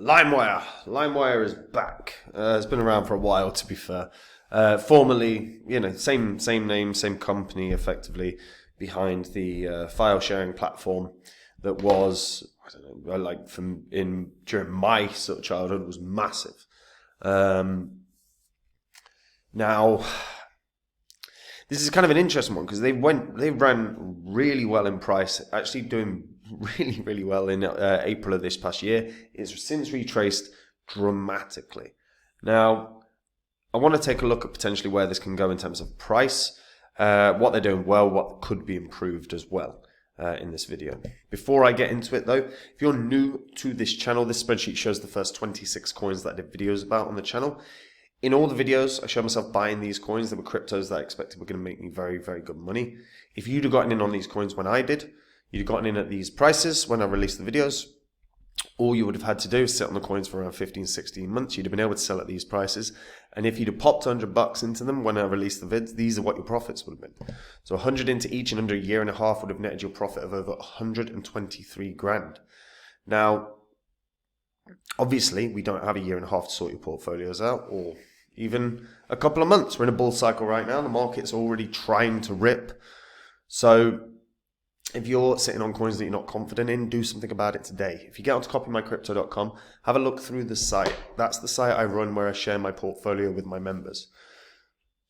Limewire. Limewire is back. It's been around for a while, to be fair. Formerly, same name, same company, effectively behind the file sharing platform that was, I don't know, like during my sort of childhood was massive. Now, this is kind of an interesting one because they ran really well in price, actually doing really, really well in April of this past year. It's since retraced dramatically. Now, I want to take a look at potentially where this can go in terms of price, what they're doing well, what could be improved as well in this video. Before I get into it though, if you're new to this channel, this spreadsheet shows the first 26 coins that I did videos about on the channel. In all the videos, I showed myself buying these coins. They were cryptos that I expected were going to make me very, very good money. If you'd have gotten in on these coins when I did, you'd have gotten in at these prices when I released the videos. All you would have had to do is sit on the coins for around 15, 16 months. You'd have been able to sell at these prices. And if you'd have popped $100 into them when I released the vids, these are what your profits would have been. So 100 into each in under a year and a half would have netted your profit of over 123 grand. Now, obviously, we don't have a year and a half to sort your portfolios out, or even a couple of months. We're in a bull cycle right now. The market's already trying to rip. So if you're sitting on coins that you're not confident in, do something about it today. If you get onto copymycrypto.com, have a look through the site. That's the site I run where I share my portfolio with my members.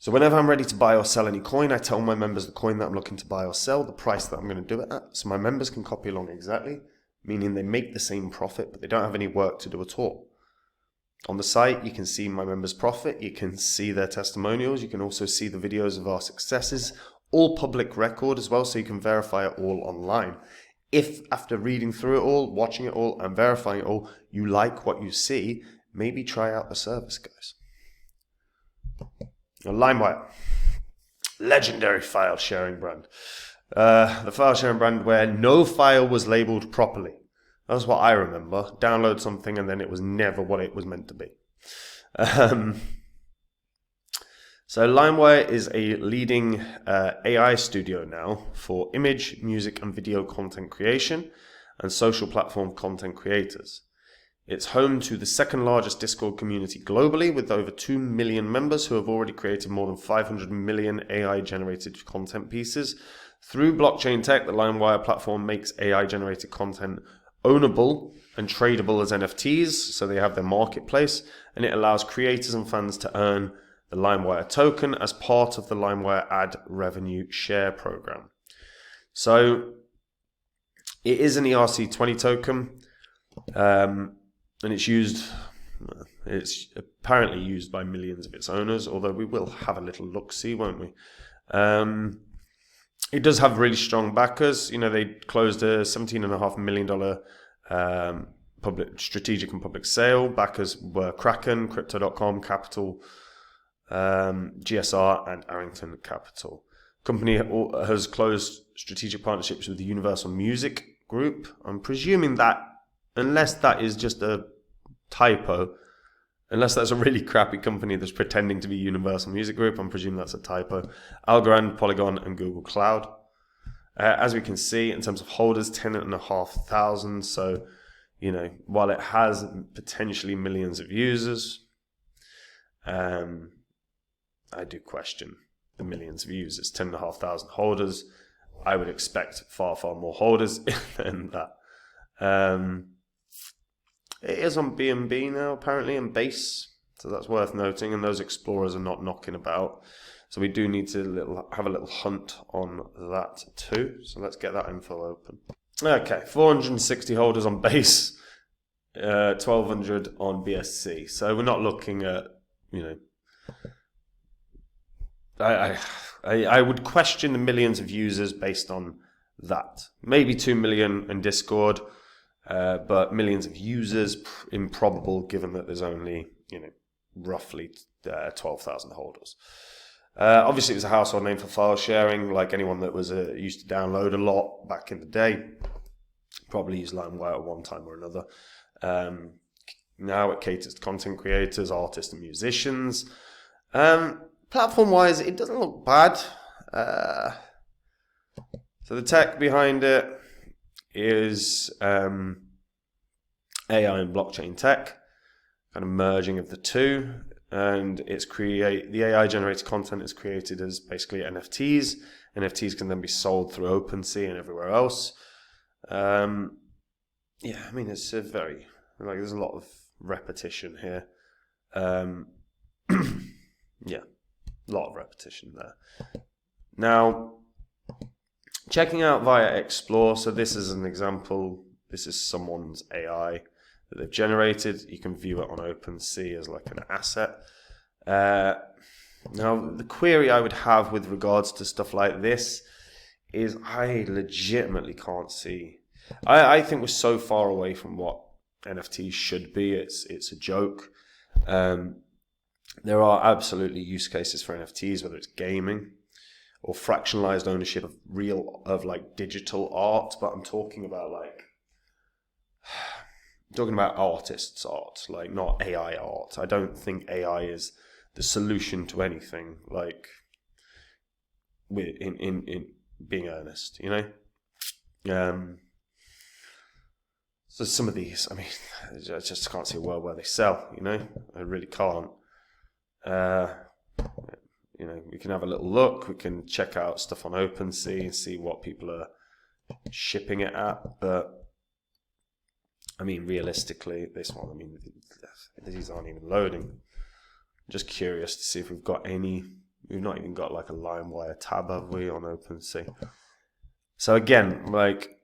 So whenever I'm ready to buy or sell any coin, I tell my members the coin that I'm looking to buy or sell, the price that I'm going to do it at. So my members can copy along exactly, meaning they make the same profit, but they don't have any work to do at all. On the site, you can see my members' profit, you can see their testimonials, you can also see the videos of our successes, all public record as well, so you can verify it all online. If after reading through it all, watching it all, and verifying it all, you like what you see, maybe try out the service, guys. Now, Limewire, legendary file sharing brand. The file sharing brand where no file was labeled properly. That's what I remember. Download something and then it was never what it was meant to be. So Limewire is a leading AI studio now for image, music and video content creation and social platform content creators. It's home to the second largest Discord community globally with over 2 million members who have already created more than 500 million AI generated content pieces. Through blockchain tech, the Limewire platform makes AI generated content ownable and tradable as NFTs, so they have their marketplace, and it allows creators and fans to earn the Limewire token as part of the Limewire ad revenue share program. So it is an ERC20 token, and it's apparently used by millions of its owners, although we will have a little look-see, won't we? It does have really strong backers. They closed a $17.5 million public strategic and public sale. Backers were Kraken, Crypto.com, Capital, GSR, and Arrington Capital. Company has closed strategic partnerships with the Universal Music Group. I'm presuming that, unless that is just a typo, unless that's a really crappy company that's pretending to be Universal Music Group, I'm presuming that's a typo. Algorand, Polygon, and Google Cloud. As we can see, in terms of holders, 10,500. So, while it has potentially millions of users, I do question the millions of users. 10,500 holders. I would expect far, far more holders than that. It is on BNB now, apparently, and Base, so that's worth noting, and those explorers are not knocking about. So we do need to have a little hunt on that too. So let's get that info open. Okay, 460 holders on Base, 1,200 on BSC. So we're not looking at, I would question the millions of users based on that. Maybe 2 million in Discord. But millions of users, improbable given that there's only, roughly 12,000 holders. Obviously, it was a household name for file sharing, like anyone that was used to download a lot back in the day. Probably used Limewire at one time or another. Now it caters to content creators, artists and musicians. Platform-wise, it doesn't look bad. So the tech behind it is AI and blockchain tech, kind of merging of the two. And the AI generated content is created as basically NFTs. NFTs can then be sold through OpenSea and everywhere else. Yeah, I mean, it's there's a lot of repetition here. Yeah, a lot of repetition there. Now, checking out via Explore. So this is an example. This is someone's AI that they've generated. You can view it on OpenSea as like an asset. Now, the query I would have with regards to stuff like this is I legitimately can't see. I think we're so far away from what NFTs should be. It's a joke. There are absolutely use cases for NFTs, whether it's gaming or fractionalized ownership of like digital art. But I'm talking about artists' art, like not AI art. I don't think AI is the solution to anything. Like, in being earnest, you know. So some of these, I mean, I just can't see a world where they sell. You know, I really can't. You know, we can have a little look. We can check out stuff on OpenSea and see what people are shipping it at. But I mean, realistically, this one, I mean, these aren't even loading. I'm just curious to see if we've got any. We've not even got like a Limewire tab, have we, on OpenSea? So again, like,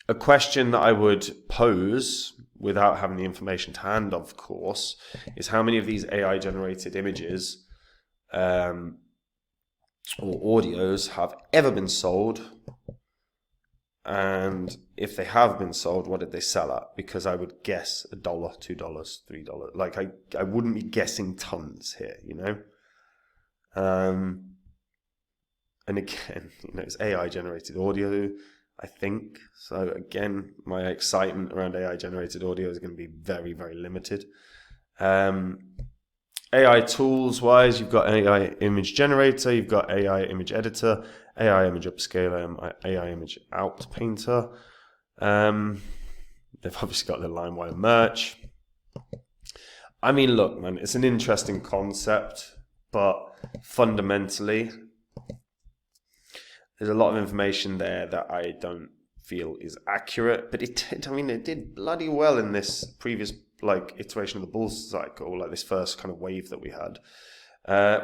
a question that I would pose without having the information to hand, of course, is how many of these AI generated images or audios have ever been sold, and if they have been sold, what did they sell at? Because I would guess $1, $2, $3. Like, I wouldn't be guessing tons here, you know. And again, you know, it's AI generated audio, I think. So again, my excitement around AI generated audio is going to be very, very limited. AI tools wise, you've got AI image generator, you've got AI image editor, AI image upscaler, AI image out painter. They've obviously got the Limewire merch. I mean, look, man, it's an interesting concept, but fundamentally, there's a lot of information there that I don't feel is accurate. But it did bloody well in this previous iteration of the bull cycle, like this first kind of wave that we had.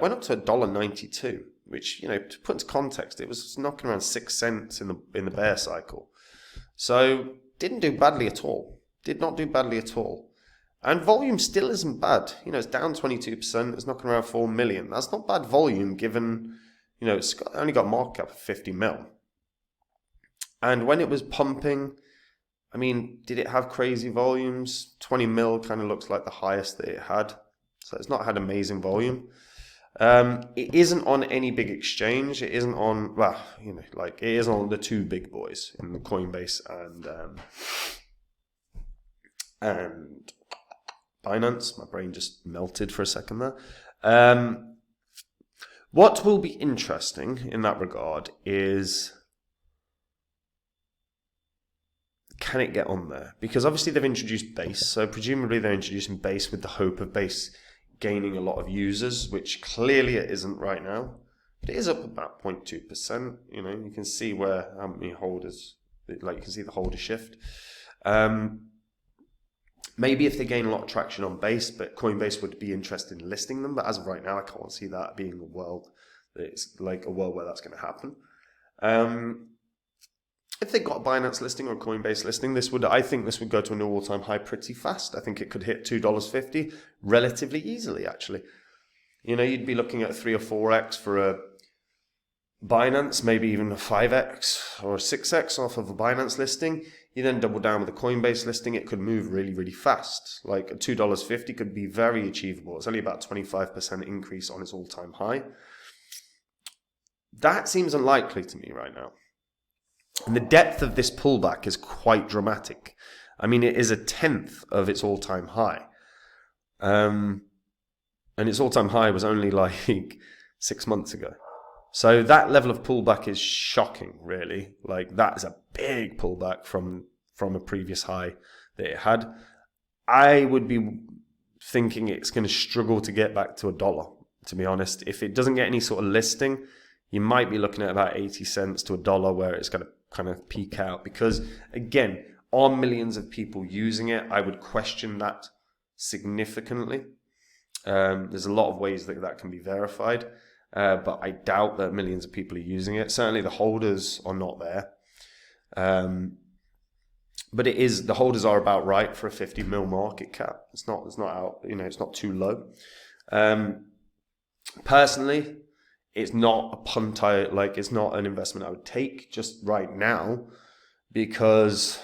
Went up to $1.92, which, you know, to put into context, it was knocking around 6 cents in the bear cycle. So didn't do badly at all. Did not do badly at all. And volume still isn't bad. You know, it's down 22%. It's knocking around 4 million. That's not bad volume given, you know, it's only got market cap of 50 mil. And when it was pumping, I mean, did it have crazy volumes? 20 mil kind of looks like the highest that it had. So it's not had amazing volume. It isn't on any big exchange. It isn't on, well, you know, like it is on the two big boys in the Coinbase and Binance. My brain just melted for a second there. What will be interesting in that regard is, can it get on there? Because obviously they've introduced Base, so presumably they're introducing Base with the hope of Base gaining a lot of users, which clearly it isn't right now. But it is up about 0.2%. You know, you can see where how many holders, like you can see the holder shift. Maybe if they gain a lot of traction on Base, but Coinbase would be interested in listing them. But as of right now, I can't see that being a world that it's like a world where that's going to happen. If they got a Binance listing or a Coinbase listing, I think this would go to a new all-time high pretty fast. I think it could hit $2.50 relatively easily, actually. You know, you'd be looking at 3 or 4x for a Binance, maybe even a 5x or a 6x off of a Binance listing. You then double down with a Coinbase listing, it could move really, really fast. Like a $2.50 could be very achievable. It's only about 25% increase on its all-time high. That seems unlikely to me right now. And the depth of this pullback is quite dramatic. I mean, it is 1/10 of its all-time high. And its all-time high was only like 6 months ago. So that level of pullback is shocking, really. Like, that is a big pullback from a previous high that it had. I would be thinking it's going to struggle to get back to $1, to be honest. If it doesn't get any sort of listing, you might be looking at about 80 cents to $1 where it's going to kind of peak out. Because again, are millions of people using it? I would question that significantly. There's a lot of ways that that can be verified, but I doubt that millions of people are using it. Certainly the holders are not there. But the holders are about right for a 50 mil market cap. It's not out, it's not too low. Personally, it's not a punt. It's not an investment I would take just right now, because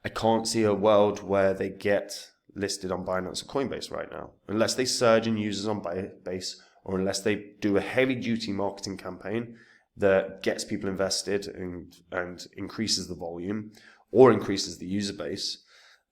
I can't see a world where they get listed on Binance or Coinbase right now, unless they surge in users on Base, or unless they do a heavy duty marketing campaign that gets people invested and increases the volume or increases the user base.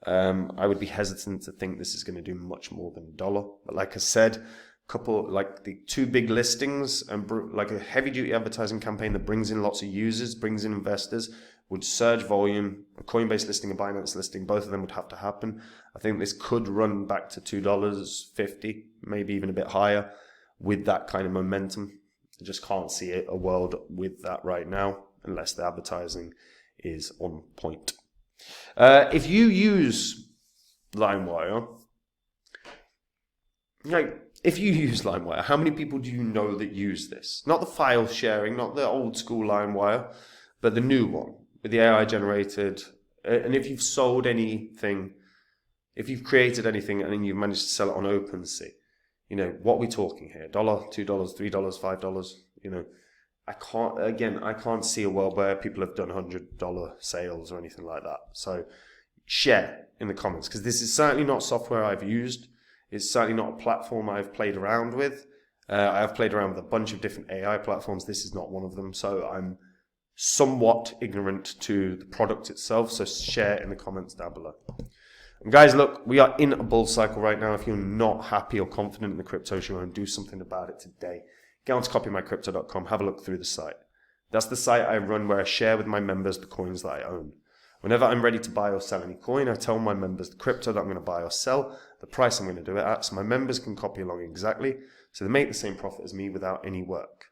I would be hesitant to think this is going to do much more than $1. But like I said, the two big listings and like a heavy duty advertising campaign that brings in lots of users, brings in investors, would surge volume. A Coinbase listing, a Binance listing, both of them would have to happen. I think this could run back to $2.50, maybe even a bit higher with that kind of momentum. I just can't see a world with that right now, unless the advertising is on point. If you use Limewire, how many people do you know that use this? Not the file sharing, not the old school Limewire, but the new one with the AI generated. And if you've sold anything, if you've created anything and then you've managed to sell it on OpenSea, what are we talking here? $1, $2, $3, $5, I can't see a world where people have done $100 sales or anything like that. So share in the comments, because this is certainly not software I've used. It's certainly not a platform I've played around with. I have played around with a bunch of different AI platforms. This is not one of them. So I'm somewhat ignorant to the product itself. So share in the comments down below. And guys, look, we are in a bull cycle right now. If you're not happy or confident in the crypto, you want to do something about it today. Get on to copymycrypto.com, have a look through the site. That's the site I run where I share with my members the coins that I own. Whenever I'm ready to buy or sell any coin, I tell my members the crypto that I'm going to buy or sell, the price I'm going to do it at, so my members can copy along exactly, so they make the same profit as me without any work.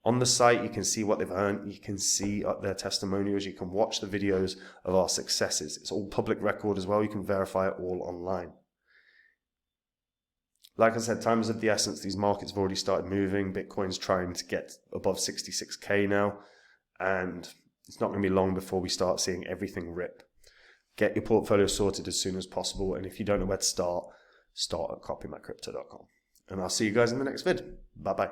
On the site, you can see what they've earned, you can see their testimonials, you can watch the videos of our successes. It's all public record as well, you can verify it all online. Like I said, time is of the essence. These markets have already started moving. Bitcoin's trying to get above 66K now, and it's not going to be long before we start seeing everything rip. Get your portfolio sorted as soon as possible, and if you don't know where to start at copymycrypto.com. And I'll see you guys in the next vid. Bye-bye.